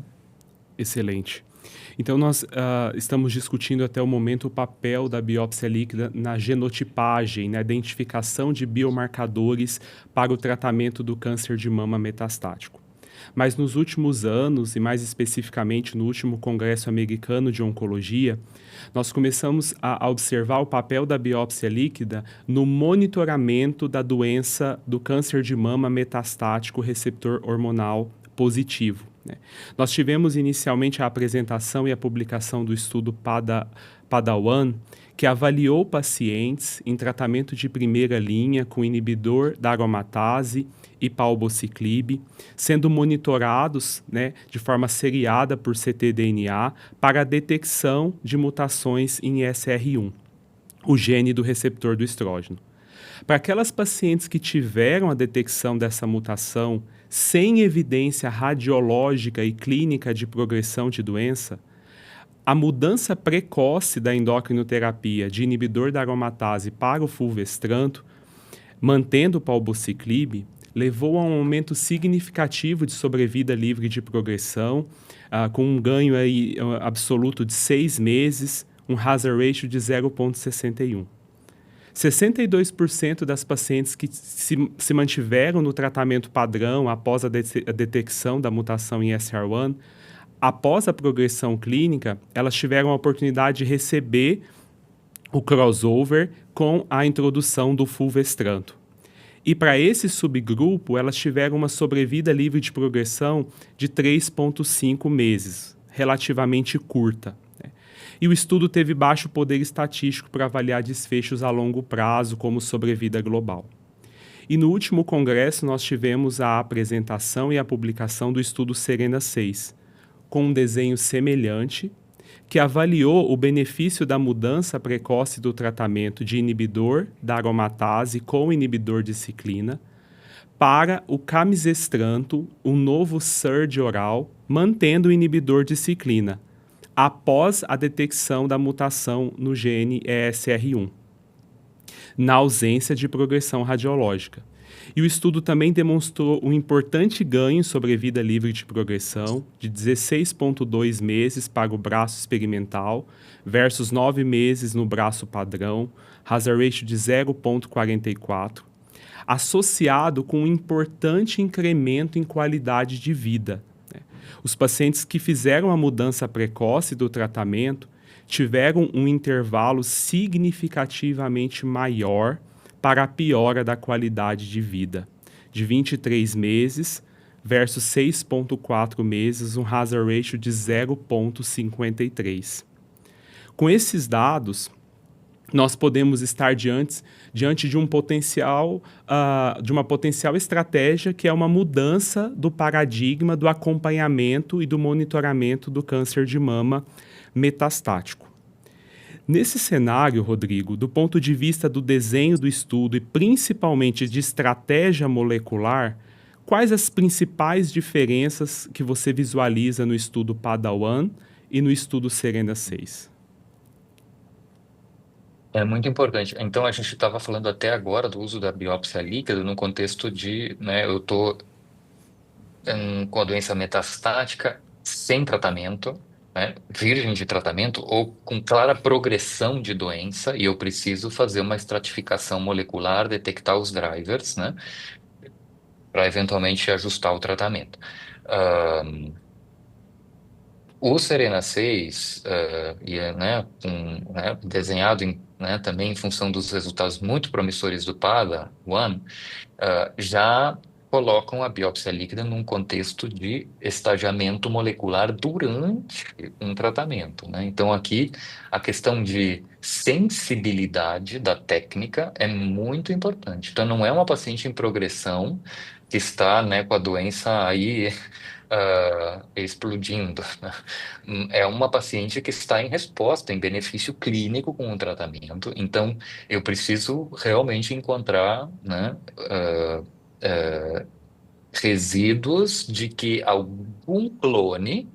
Excelente. Então, nós estamos discutindo até o momento o papel da biópsia líquida na genotipagem, na identificação de biomarcadores para o tratamento do câncer de mama metastático. Mas nos últimos anos, e mais especificamente no último Congresso Americano de Oncologia, nós começamos a observar o papel da biópsia líquida no monitoramento da doença do câncer de mama metastático receptor hormonal positivo, né? Nós tivemos inicialmente a apresentação e a publicação do estudo PADA-1, que avaliou pacientes em tratamento de primeira linha com inibidor da aromatase e palbociclib, sendo monitorados, né, de forma seriada por ctDNA para a detecção de mutações em SR1, o gene do receptor do estrógeno. Para aquelas pacientes que tiveram a detecção dessa mutação sem evidência radiológica e clínica de progressão de doença, a mudança precoce da endocrinoterapia de inibidor da aromatase para o fulvestrant, mantendo o palbociclib, levou a um aumento significativo de sobrevida livre de progressão, com um ganho aí, absoluto de 6 meses, um hazard ratio de 0,61. 62% das pacientes que se mantiveram no tratamento padrão após a detecção da mutação em SR1, após a progressão clínica, elas tiveram a oportunidade de receber o crossover com a introdução do fulvestrant. E para esse subgrupo, elas tiveram uma sobrevida livre de progressão de 3,5 meses, relativamente curta. E o estudo teve baixo poder estatístico para avaliar desfechos a longo prazo, como sobrevida global. E no último congresso, nós tivemos a apresentação e a publicação do estudo SERENA-6, com um desenho semelhante, que avaliou o benefício da mudança precoce do tratamento de inibidor da aromatase com inibidor de ciclina para o camizestrant, um novo SERD oral, mantendo o inibidor de ciclina, após a detecção da mutação no gene ESR1, na ausência de progressão radiológica. E o estudo também demonstrou um importante ganho em sobrevida livre de progressão, de 16,2 meses para o braço experimental, versus 9 meses no braço padrão, hazard ratio de 0,44, associado com um importante incremento em qualidade de vida. Os pacientes que fizeram a mudança precoce do tratamento tiveram um intervalo significativamente maior para a piora da qualidade de vida, de 23 meses versus 6,4 meses, um hazard ratio de 0,53. Com esses dados, nós podemos estar diante de um potencial, de uma potencial estratégia que é uma mudança do paradigma do acompanhamento e do monitoramento do câncer de mama metastático. Nesse cenário, Rodrigo, do ponto de vista do desenho do estudo e principalmente de estratégia molecular, quais as principais diferenças que você visualiza no estudo PADA-1 e no estudo SERENA-6? É muito importante. Então, a gente estava falando até agora do uso da biópsia líquida no contexto de, né, eu estou com a doença metastática sem tratamento, né, virgem de tratamento ou com clara progressão de doença e eu preciso fazer uma estratificação molecular, detectar os drivers, né, para eventualmente ajustar o tratamento. O Serena 6, desenhado também em função dos resultados muito promissores do PADA-1, já colocam a biópsia líquida num contexto de estagiamento molecular durante um tratamento, né? Então, aqui, a questão de sensibilidade da técnica é muito importante. Então, não é uma paciente em progressão que está, né, com a doença aí explodindo, né? É uma paciente que está em resposta, em benefício clínico com o tratamento. Então, eu preciso realmente encontrar, né, resíduos de que algum clone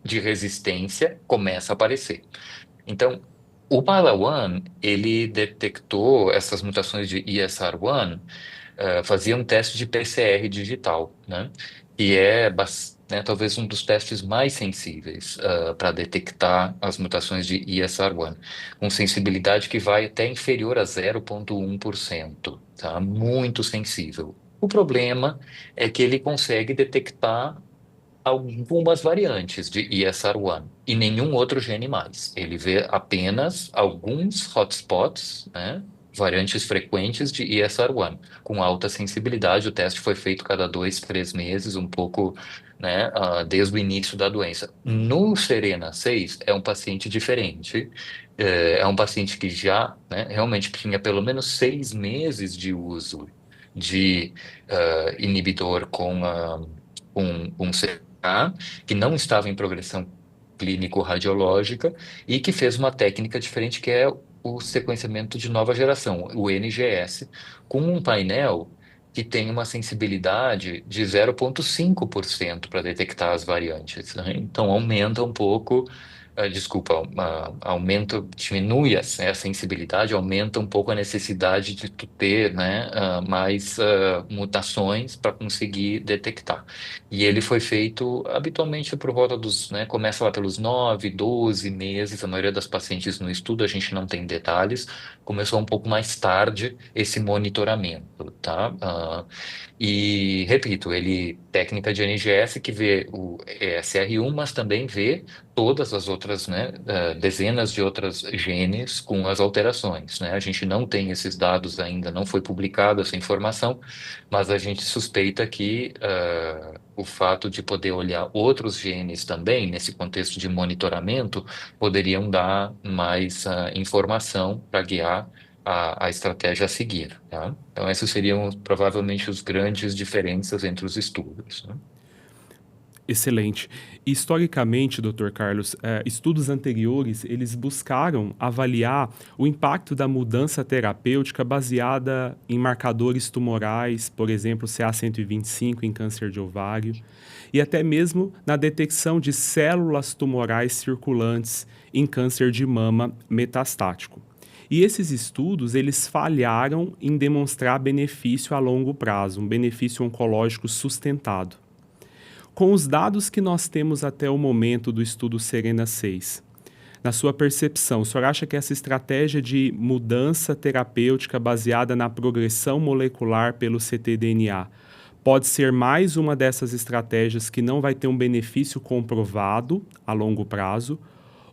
de resistência começa a aparecer. Então, o PADA-1, ele detectou essas mutações de ESR1, fazia um teste de PCR digital, né? E né, talvez um dos testes mais sensíveis para detectar as mutações de ESR1, com sensibilidade que vai até inferior a 0,1%, tá? Muito sensível. O problema é que ele consegue detectar algumas variantes de ESR1 e nenhum outro gene mais. Ele vê apenas alguns hotspots, né, variantes frequentes de ESR1, com alta sensibilidade. O teste foi feito cada 2, 3 meses, um pouco, né, desde o início da doença. No Serena 6, é um paciente diferente. É um paciente que já, né, realmente tinha pelo menos 6 meses de uso de inibidor com CA, que não estava em progressão clínico-radiológica e que fez uma técnica diferente, que é o sequenciamento de nova geração, o NGS, com um painel que tem uma sensibilidade de 0,5% para detectar as variantes, né? Então, aumenta um pouco, diminui a sensibilidade, aumenta um pouco a necessidade de tu ter, né, mais mutações para conseguir detectar. E ele foi feito habitualmente por volta dos, né, começa lá pelos 9, 12 meses, a maioria das pacientes no estudo, a gente não tem detalhes, começou um pouco mais tarde esse monitoramento, tá? E, repito, técnica de NGS que vê o ESR1, mas também vê todas as outras, né, dezenas de outras genes com as alterações, né? A gente não tem esses dados ainda, não foi publicada essa informação, mas a gente suspeita que o fato de poder olhar outros genes também, nesse contexto de monitoramento, poderiam dar mais informação para guiar a estratégia a seguir, tá? Então, esses seriam provavelmente os grandes diferenças entre os estudos, né? Excelente. Historicamente, Dr. Carlos, estudos anteriores, eles buscaram avaliar o impacto da mudança terapêutica baseada em marcadores tumorais, por exemplo, CA125 em câncer de ovário, e até mesmo na detecção de células tumorais circulantes em câncer de mama metastático. E esses estudos, eles falharam em demonstrar benefício a longo prazo, um benefício oncológico sustentado. Com os dados que nós temos até o momento do estudo Serena 6, na sua percepção, o senhor acha que essa estratégia de mudança terapêutica baseada na progressão molecular pelo ctDNA pode ser mais uma dessas estratégias que não vai ter um benefício comprovado a longo prazo?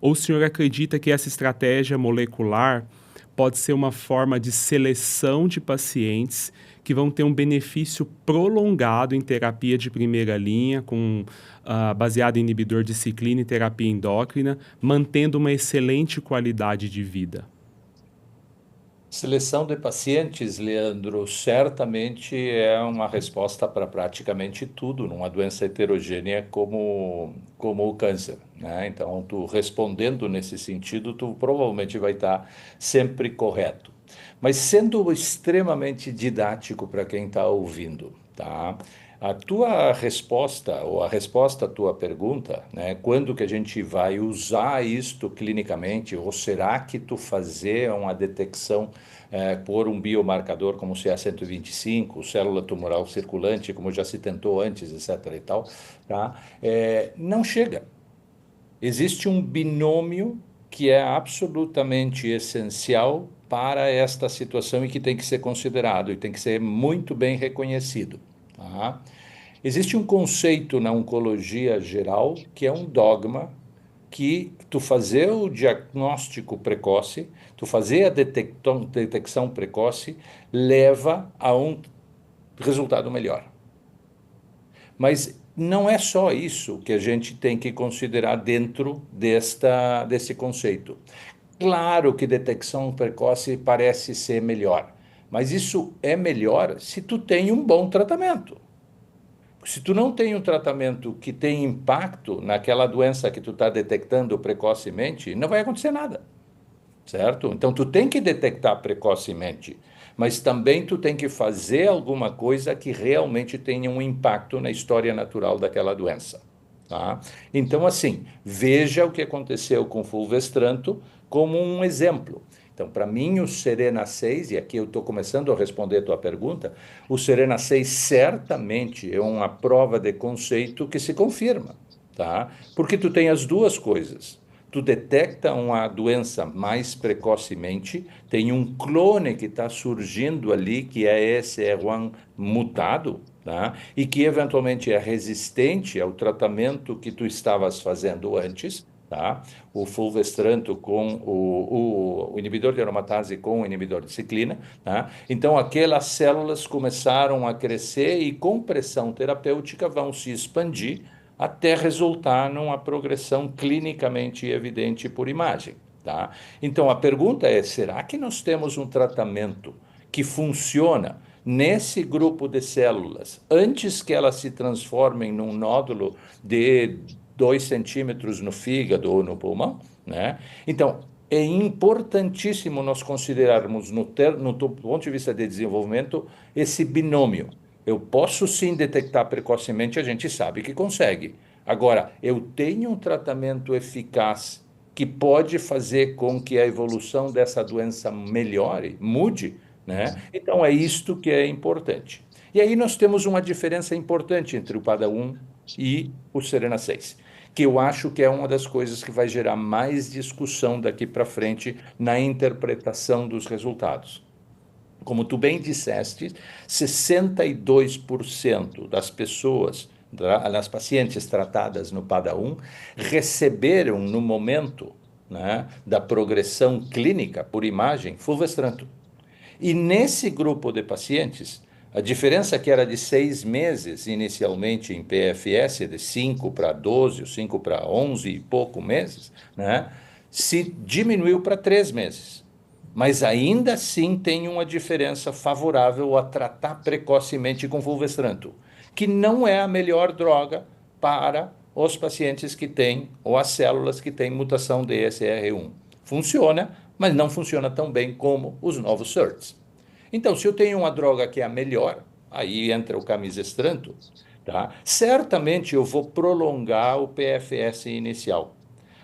Ou o senhor acredita que essa estratégia molecular pode ser uma forma de seleção de pacientes que vão ter um benefício prolongado em terapia de primeira linha, baseado em inibidor de ciclina e terapia endócrina, mantendo uma excelente qualidade de vida. Seleção de pacientes, Leandro, certamente é uma resposta para praticamente tudo numa doença heterogênea como o câncer, né? Então, tu respondendo nesse sentido, tu provavelmente vai estar sempre correto. Mas sendo extremamente didático para quem está ouvindo, tá? A tua resposta, ou a resposta à tua pergunta, né? Quando que a gente vai usar isto clinicamente, ou será que tu fazer uma detecção por um biomarcador como o CA125, célula tumoral circulante, como já se tentou antes, etc. e tal, tá? Não chega. Existe um binômio que é absolutamente essencial para esta situação e que tem que ser considerado e tem que ser muito bem reconhecido, tá? Existe um conceito na oncologia geral que é um dogma que tu fazer o diagnóstico precoce, tu fazer a detecção precoce, leva a um resultado melhor. Mas não é só isso que a gente tem que considerar dentro desse conceito. Claro que detecção precoce parece ser melhor, mas isso é melhor se tu tem um bom tratamento. Se tu não tem um tratamento que tem impacto naquela doença que tu está detectando precocemente, não vai acontecer nada, certo? Então, tu tem que detectar precocemente, mas também tu tem que fazer alguma coisa que realmente tenha um impacto na história natural daquela doença, tá? Então, assim, veja o que aconteceu com fulvestranto como um exemplo. Então, para mim, o Serena 6, e aqui eu estou começando a responder a tua pergunta, o Serena 6 certamente é uma prova de conceito que se confirma, tá? Porque tu tem as duas coisas. Tu detecta uma doença mais precocemente, tem um clone que está surgindo ali, que é ESR1 mutado, tá? E que eventualmente é resistente ao tratamento que tu estavas fazendo antes, tá? O fulvestranto com o inibidor de aromatase com o inibidor de ciclina, tá? Então, aquelas células começaram a crescer e, com pressão terapêutica, vão se expandir até resultar numa progressão clinicamente evidente por imagem, tá? Então, a pergunta é: será que nós temos um tratamento que funciona nesse grupo de células antes que elas se transformem num nódulo de 2 centímetros no fígado ou no pulmão, né? Então, é importantíssimo nós considerarmos, no ponto de vista de desenvolvimento, esse binômio. Eu posso sim detectar precocemente, a gente sabe que consegue. Agora, eu tenho um tratamento eficaz que pode fazer com que a evolução dessa doença melhore, mude, né? Então, é isto que é importante. E aí nós temos uma diferença importante entre o PADA-1 e o Serena 6, que eu acho que é uma das coisas que vai gerar mais discussão daqui para frente na interpretação dos resultados. Como tu bem disseste, 62% das pessoas, das pacientes tratadas no PADA-1, receberam no momento, né, da progressão clínica por imagem fulvestranto. E nesse grupo de pacientes, a diferença que era de 6 meses inicialmente em PFS, de 5 para 12, ou 5 para 11 e pouco meses, né, se diminuiu para 3 meses. Mas ainda assim tem uma diferença favorável a tratar precocemente com fulvestranto, que não é a melhor droga para os pacientes que têm, ou as células que têm mutação de ESR1. Funciona, mas não funciona tão bem como os novos SERDs. Então, se eu tenho uma droga que é a melhor, aí entra o camizestrant, tá? Certamente eu vou prolongar o PFS inicial.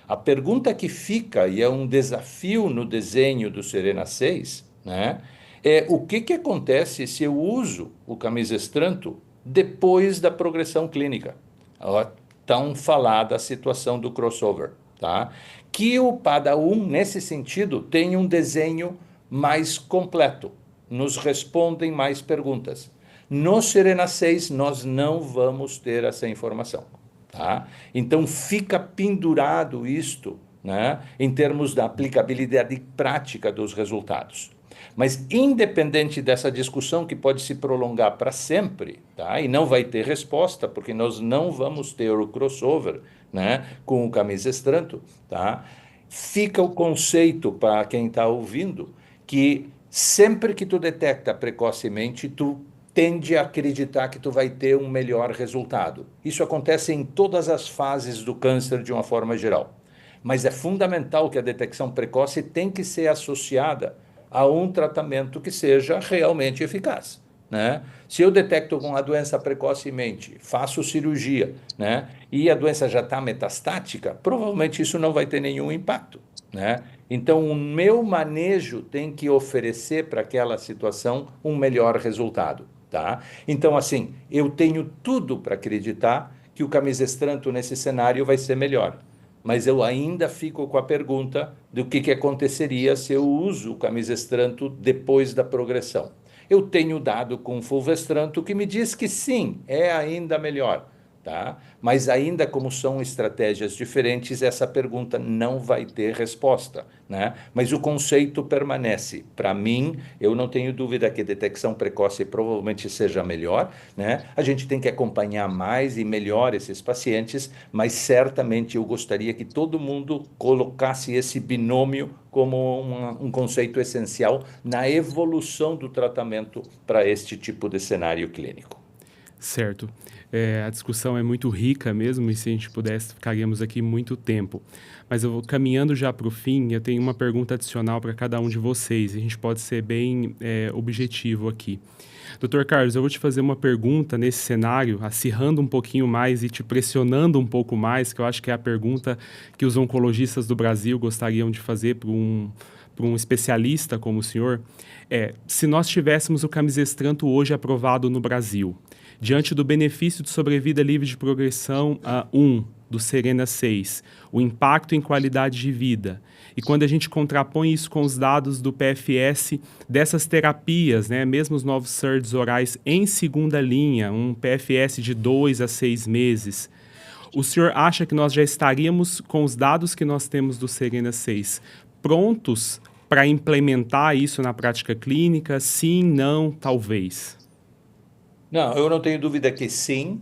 A pergunta que fica, e é um desafio no desenho do Serena 6, né, é o que acontece se eu uso o camizestrant depois da progressão clínica. A tão falada situação do crossover, tá? Que o PADA-1, nesse sentido, tem um desenho mais completo, nos respondem mais perguntas. No Serena 6, nós não vamos ter essa informação, tá? Então, fica pendurado isto né, em termos da aplicabilidade prática dos resultados. Mas, independente dessa discussão que pode se prolongar para sempre, tá? E não vai ter resposta, porque nós não vamos ter o crossover, né, com o Camisa Estranto, tá? Fica o conceito para quem está ouvindo que sempre que tu detecta precocemente, tu tende a acreditar que tu vai ter um melhor resultado. Isso acontece em todas as fases do câncer de uma forma geral. Mas é fundamental que a detecção precoce tem que ser associada a um tratamento que seja realmente eficaz, né? Se eu detecto uma doença precocemente, faço cirurgia, né, e a doença já está metastática, provavelmente isso não vai ter nenhum impacto, né? Então, o meu manejo tem que oferecer para aquela situação um melhor resultado, tá? Então, assim, eu tenho tudo para acreditar que o camisestranto nesse cenário vai ser melhor. Mas eu ainda fico com a pergunta do que aconteceria se eu uso o camisestranto depois da progressão. Eu tenho dado com fulvestranto que me diz que sim, é ainda melhor, tá? Mas ainda como são estratégias diferentes, essa pergunta não vai ter resposta, né? Mas o conceito permanece. Para mim, eu não tenho dúvida que a detecção precoce provavelmente seja melhor, né? A gente tem que acompanhar mais e melhor esses pacientes, mas certamente eu gostaria que todo mundo colocasse esse binômio como um conceito essencial na evolução do tratamento para este tipo de cenário clínico. Certo. A discussão é muito rica mesmo, e se a gente pudesse, ficaríamos aqui muito tempo. Mas eu vou caminhando já para o fim, eu tenho uma pergunta adicional para cada um de vocês, e a gente pode ser bem objetivo aqui. Doutor Carlos, eu vou te fazer uma pergunta nesse cenário, acirrando um pouquinho mais e te pressionando um pouco mais, que eu acho que é a pergunta que os oncologistas do Brasil gostariam de fazer para um especialista como o senhor. Se nós tivéssemos o camisestranto hoje aprovado no Brasil, diante do benefício de sobrevida livre de progressão 1 do Serena 6, o impacto em qualidade de vida, e quando a gente contrapõe isso com os dados do PFS dessas terapias, né, mesmo os novos SERDs orais em segunda linha, um PFS de 2 a 6 meses, o senhor acha que nós já estaríamos, com os dados que nós temos do Serena 6, prontos para implementar isso na prática clínica? Sim, não, talvez. Não, eu não tenho dúvida que sim.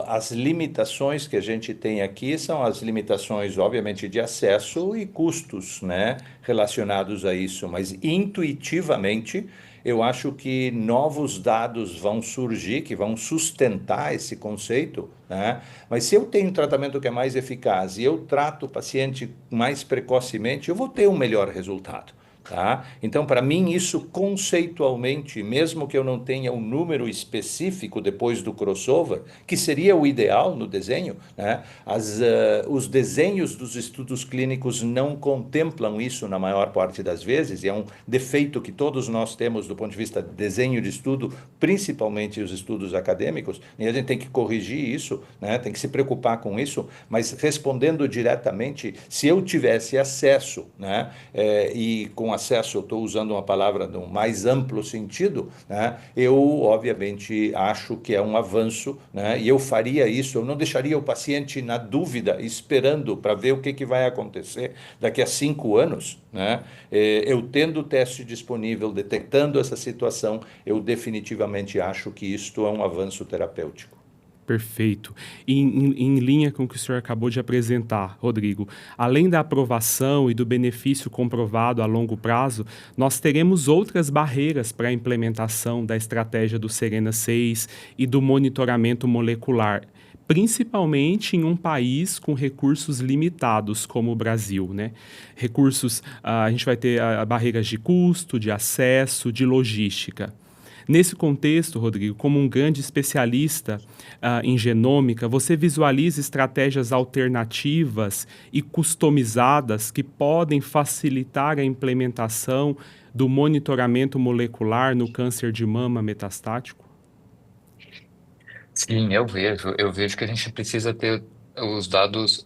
As limitações que a gente tem aqui são as limitações, obviamente, de acesso e custos, né, relacionados a isso. Mas intuitivamente, eu acho que novos dados vão surgir que vão sustentar esse conceito, né? Mas se eu tenho um tratamento que é mais eficaz e eu trato o paciente mais precocemente, eu vou ter um melhor resultado. Tá? Então, para mim, isso conceitualmente, mesmo que eu não tenha um número específico depois do crossover, que seria o ideal no desenho, né? Os desenhos dos estudos clínicos não contemplam isso na maior parte das vezes, e é um defeito que todos nós temos do ponto de vista de desenho de estudo, principalmente os estudos acadêmicos, e a gente tem que corrigir isso, né? Tem que se preocupar com isso, mas respondendo diretamente, se eu tivesse acesso, né? E com acesso, eu estou usando uma palavra no mais amplo sentido, né? Eu, obviamente, acho que é um avanço, né? E eu faria isso, eu não deixaria o paciente na dúvida, esperando para ver o que vai acontecer daqui a 5 anos, né? Eu tendo o teste disponível, detectando essa situação, eu definitivamente acho que isto é um avanço terapêutico. Perfeito. E em linha com o que o senhor acabou de apresentar, Rodrigo, além da aprovação e do benefício comprovado a longo prazo, nós teremos outras barreiras para a implementação da estratégia do Serena 6 e do monitoramento molecular, principalmente em um país com recursos limitados como o Brasil, né? Recursos, a gente vai ter barreiras de custo, de acesso, de logística. Nesse contexto, Rodrigo, como um grande especialista em genômica, você visualiza estratégias alternativas e customizadas que podem facilitar a implementação do monitoramento molecular no câncer de mama metastático? Sim, eu vejo que a gente precisa ter os dados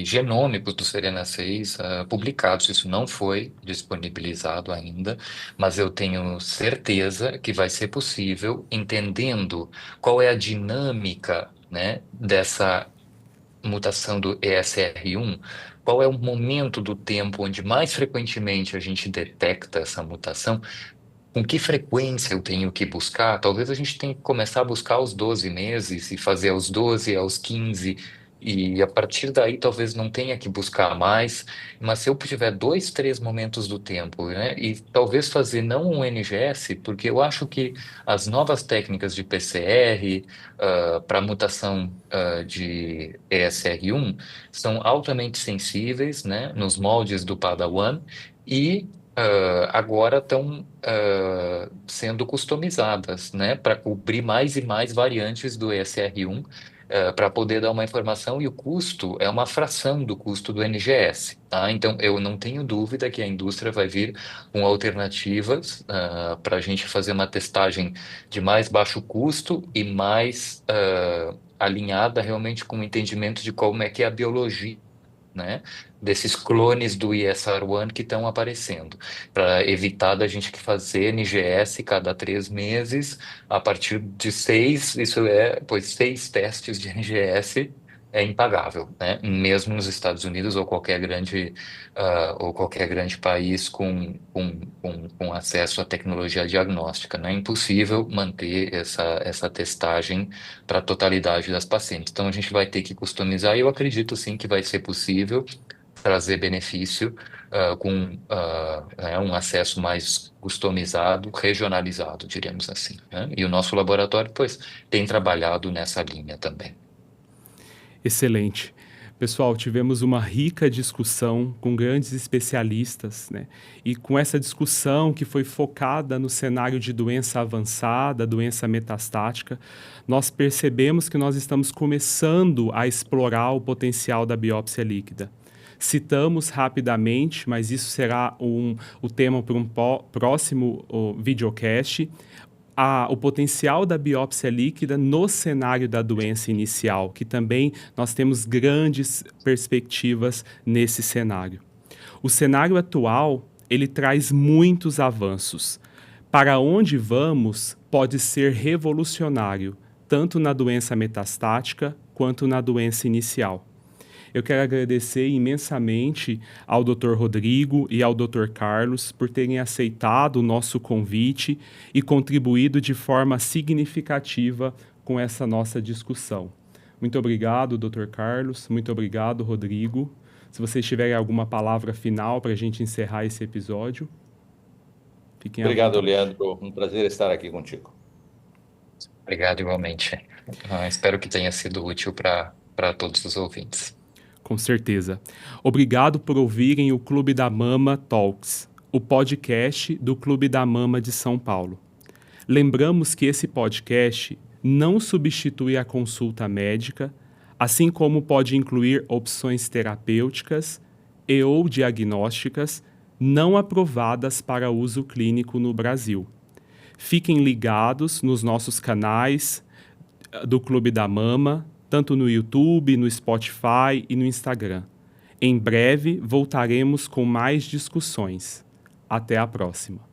genômicos do Serena 6 publicados. Isso não foi disponibilizado ainda, mas eu tenho certeza que vai ser possível, entendendo qual é a dinâmica, né, dessa mutação do ESR1 qual é o momento do tempo onde mais frequentemente a gente detecta essa mutação, com que frequência eu tenho que buscar? Talvez a gente tenha que começar a buscar aos 12 meses e fazer aos 12, aos 15, e a partir daí talvez não tenha que buscar mais, mas se eu tiver dois, três momentos do tempo, né, e talvez fazer não um NGS, porque eu acho que as novas técnicas de PCR para mutação de ESR1 são altamente sensíveis, né, nos moldes do Padawan, e agora estão sendo customizadas, né, para cobrir mais e mais variantes do ESR1, para poder dar uma informação, e o custo é uma fração do custo do NGS, tá? Então, eu não tenho dúvida que a indústria vai vir com alternativas para a gente fazer uma testagem de mais baixo custo e mais alinhada realmente com o entendimento de como é que é a biologia, né, desses clones do ESR1 que estão aparecendo, para evitar da gente que fazer NGS cada 3 meses, a partir de 6, isso é, pois 6 testes de NGS é impagável, né? Mesmo nos Estados Unidos ou qualquer grande país com acesso à tecnologia diagnóstica, né? É impossível manter essa testagem para a totalidade das pacientes. Então, a gente vai ter que customizar, e eu acredito sim que vai ser possível trazer benefício com um acesso mais customizado, regionalizado, diríamos assim, né? E o nosso laboratório, pois, tem trabalhado nessa linha também. Excelente. Pessoal, tivemos uma rica discussão com grandes especialistas, né? E com essa discussão que foi focada no cenário de doença avançada, doença metastática, nós percebemos que nós estamos começando a explorar o potencial da biópsia líquida. Citamos rapidamente, mas isso será o tema para um próximo videocast, o potencial da biópsia líquida no cenário da doença inicial, que também nós temos grandes perspectivas nesse cenário. O cenário atual, ele traz muitos avanços. Para onde vamos pode ser revolucionário, tanto na doença metastática quanto na doença inicial. Eu quero agradecer imensamente ao Dr. Rodrigo e ao Dr. Carlos por terem aceitado o nosso convite e contribuído de forma significativa com essa nossa discussão. Muito obrigado, Dr. Carlos. Muito obrigado, Rodrigo. Se vocês tiverem alguma palavra final para a gente encerrar esse episódio, fiquem à Obrigado, vontade. Leandro. Um prazer estar aqui contigo. Obrigado igualmente. Espero que tenha sido útil para todos os ouvintes. Com certeza. Obrigado por ouvirem o Clube da Mama Talks, o podcast do Clube da Mama de São Paulo. Lembramos que esse podcast não substitui a consulta médica, assim como pode incluir opções terapêuticas ou diagnósticas não aprovadas para uso clínico no Brasil. Fiquem ligados nos nossos canais do Clube da Mama, tanto no YouTube, no Spotify e no Instagram. Em breve voltaremos com mais discussões. Até a próxima.